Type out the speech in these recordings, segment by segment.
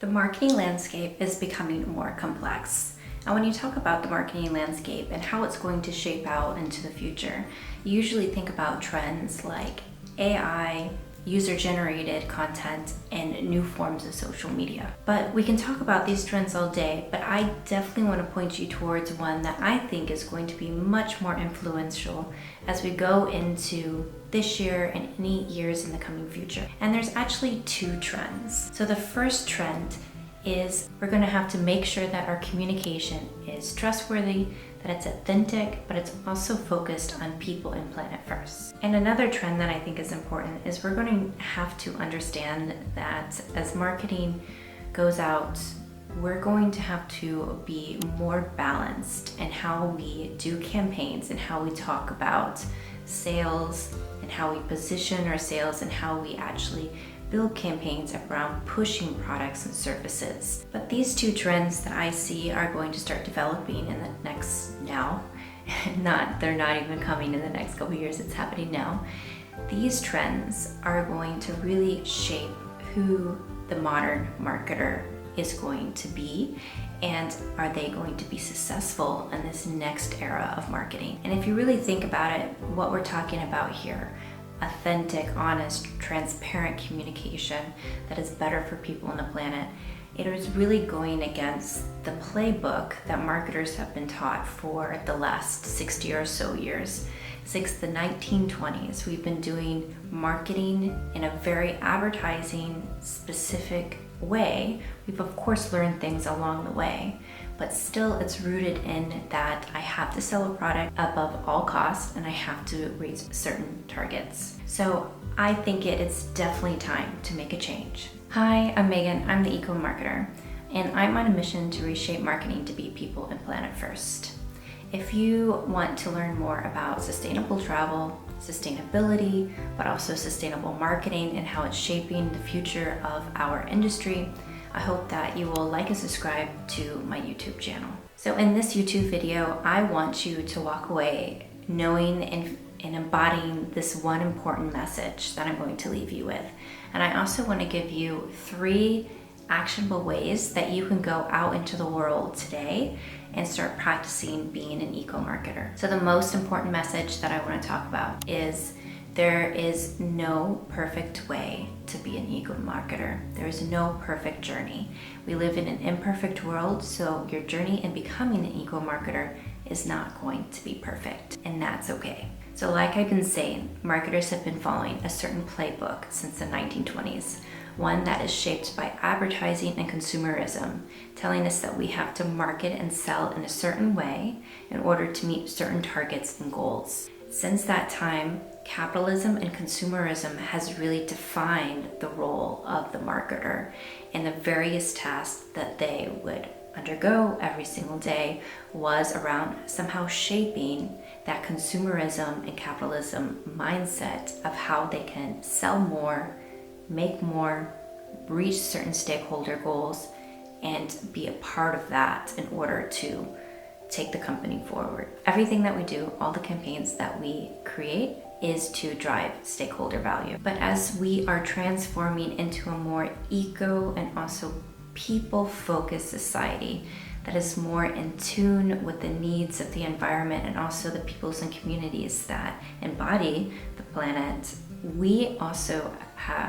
The marketing landscape is becoming more complex. And when you talk about the marketing landscape and how it's going to shape out into the future, you usually think about trends like AI, user-generated content, and new forms of social media. But we can talk about these trends all day, but I definitely want to point you towards one that I think is going to be much more influential as we go into this year and any years in the coming future. And there's actually two trends. So the first trend is we're going to have to make sure that our communication is trustworthy, that it's authentic, but it's also focused on people and planet first. And another trend that I think is important is we're going to have to understand that as marketing goes out, we're going to have to be more balanced in how we do campaigns and how we talk about sales and how we position our sales and how we actually build campaigns around pushing products and services. But these two trends that I see are going to start developing in the next now. They're not even coming in the next couple of years, it's happening now. These trends are going to really shape who the modern marketer is going to be, and are they going to be successful in this next era of marketing. And if you really think about it, what we're talking about here, authentic, honest, transparent communication that is better for people on the planet, it is really going against the playbook that marketers have been taught for the last 60 or so years. Since the 1920s, we've been doing marketing in a very advertising specific way. We've of course learned things along the way, but still it's rooted in that I have to sell a product above all costs and I have to reach certain targets. So I think it's definitely time to make a change. Hi, I'm Megan, I'm the ecomarketer, and I'm on a mission to reshape marketing to be people and planet first. If you want to learn more about sustainable travel, sustainability, but also sustainable marketing and how it's shaping the future of our industry, I hope that you will like and subscribe to my YouTube channel. So in this YouTube video, I want you to walk away knowing and embodying this one important message that I'm going to leave you with. And I also want to give you 3 actionable ways that you can go out into the world today and start practicing being an eco-marketer. So the most important message that I want to talk about is there is no perfect way to be an eco-marketer. There is no perfect journey. We live in an imperfect world, so your journey in becoming an eco-marketer is not going to be perfect, and that's okay. So like I've been saying, marketers have been following a certain playbook since the 1920s, one that is shaped by advertising and consumerism, telling us that we have to market and sell in a certain way in order to meet certain targets and goals. Since that time, capitalism and consumerism has really defined the role of the marketer and the various tasks that they would undergo every single day was around somehow shaping that consumerism and capitalism mindset of how they can sell more, make more, reach certain stakeholder goals, and be a part of that in order to take the company forward. Everything that we do, all the campaigns that we create, is to drive stakeholder value. But as we are transforming into a more eco and also people-focused society that is more in tune with the needs of the environment and also the peoples and communities that embody the planet, we also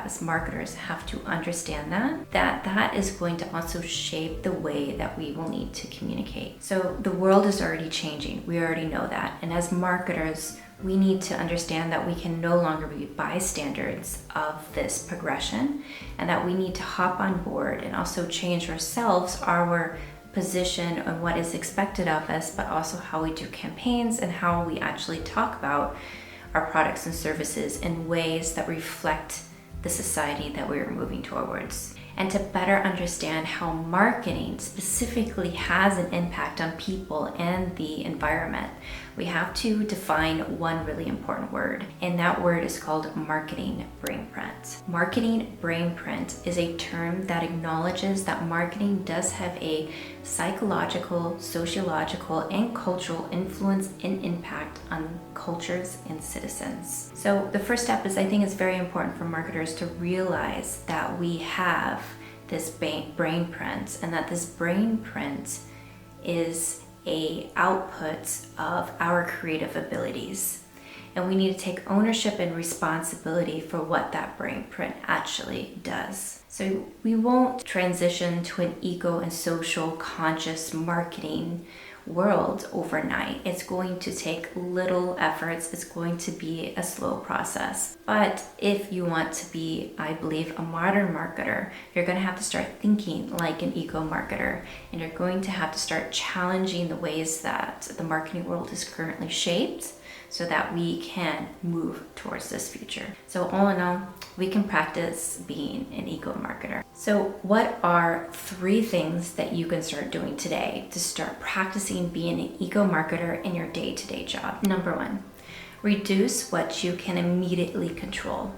as marketers have to understand that is going to also shape the way that we will need to communicate. So the world is already changing. We already know that. And as marketers, we need to understand that we can no longer be bystanders of this progression, and that we need to hop on board and also change ourselves, our position on what is expected of us, but also how we do campaigns and how we actually talk about our products and services in ways that reflect the society that we are moving towards. And to better understand how marketing specifically has an impact on people and the environment, we have to define one really important word, and that word is called marketing brainprint. Marketing brainprint is a term that acknowledges that marketing does have a psychological, sociological, and cultural influence and impact on cultures and citizens. So the first step is, I think it's very important for marketers to realize that we have this brain print, and that this brain print is a output of our creative abilities. And we need to take ownership and responsibility for what that brain print actually does. So we won't transition to an eco and social conscious marketing world overnight. It's going to take little efforts. It's going to be a slow process. But if you want to be, I believe, a modern marketer, you're going to have to start thinking like an eco-marketer, and you're going to have to start challenging the ways that the marketing world is currently shaped, so that we can move towards this future. So all in all, we can practice being an eco-marketer. So what are 3 things that you can start doing today to start practicing being an eco-marketer in your day-to-day job? Number 1, reduce what you can immediately control.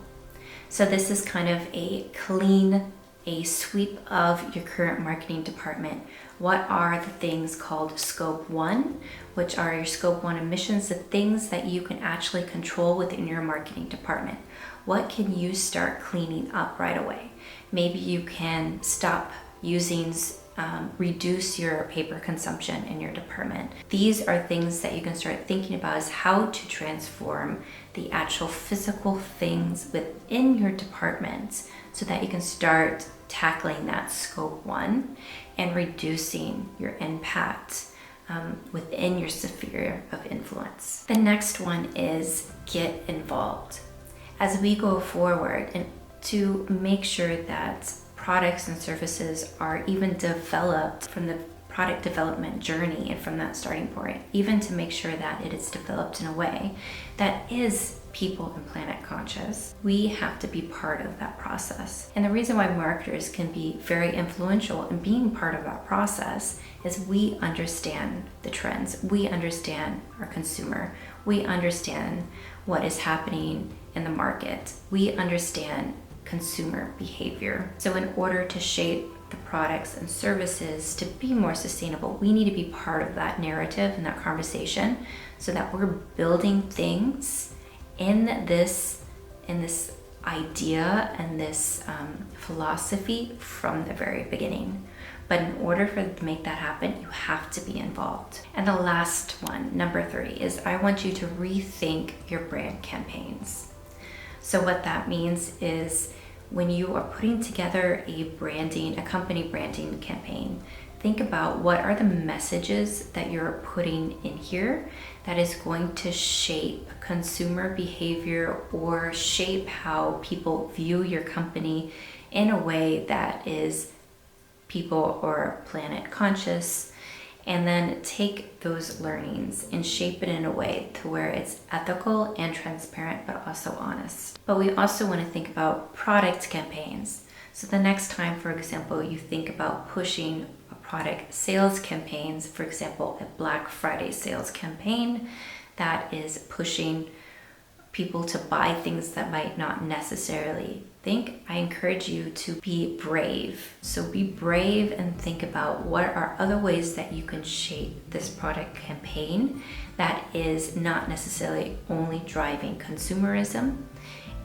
So this is kind of a sweep of your current marketing department. What are the things called scope 1, which are your scope 1 emissions, the things that you can actually control within your marketing department? What can you start cleaning up right away? Maybe you can stop using, reduce your paper consumption in your department. These are things that you can start thinking about, is how to transform the actual physical things within your department so that you can start tackling that scope 1 and reducing your impact within your sphere of influence. The next one is get involved. As we go forward, and to make sure that products and services are even developed from the product development journey and from that starting point, even to make sure that it is developed in a way that is people and planet conscious, we have to be part of that process. And the reason why marketers can be very influential in being part of that process is we understand the trends, we understand our consumer, we understand what is happening in the market, we understand consumer behavior. So in order to shape the products and services to be more sustainable, we need to be part of that narrative and that conversation, so that we're building things in this idea and this philosophy from the very beginning. But in order to make that happen, you have to be involved. And the last one, number 3, is I want you to rethink your brand campaigns. So what that means is, when you are putting together a company branding campaign, think about what are the messages that you're putting in here that is going to shape consumer behavior or shape how people view your company in a way that is people or planet conscious, and then take those learnings and shape it in a way to where it's ethical and transparent, but also honest. But we also want to think about product campaigns. So the next time, for example, you think about pushing a product sales campaigns, for example, a Black Friday sales campaign that is pushing people to buy things that might not necessarily think, I encourage you to be brave. So be brave and think about what are other ways that you can shape this product campaign that is not necessarily only driving consumerism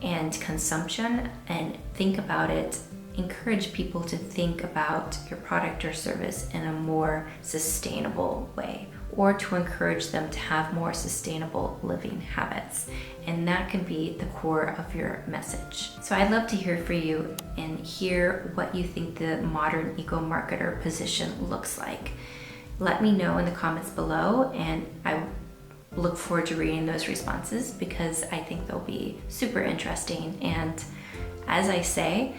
and consumption, and think about it. Encourage people to think about your product or service in a more sustainable way, or to encourage them to have more sustainable living habits. And that can be the core of your message. So I'd love to hear from you and hear what you think the modern eco-marketer position looks like. Let me know in the comments below, and I look forward to reading those responses because I think they'll be super interesting. And as I say,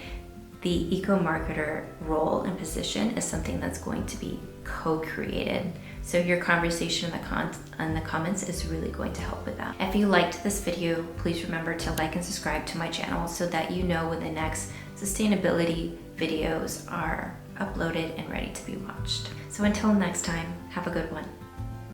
the eco-marketer role and position is something that's going to be co-created. So your conversation in the comments is really going to help with that. If you liked this video, please remember to like and subscribe to my channel so that you know when the next sustainability videos are uploaded and ready to be watched. So until next time, have a good one.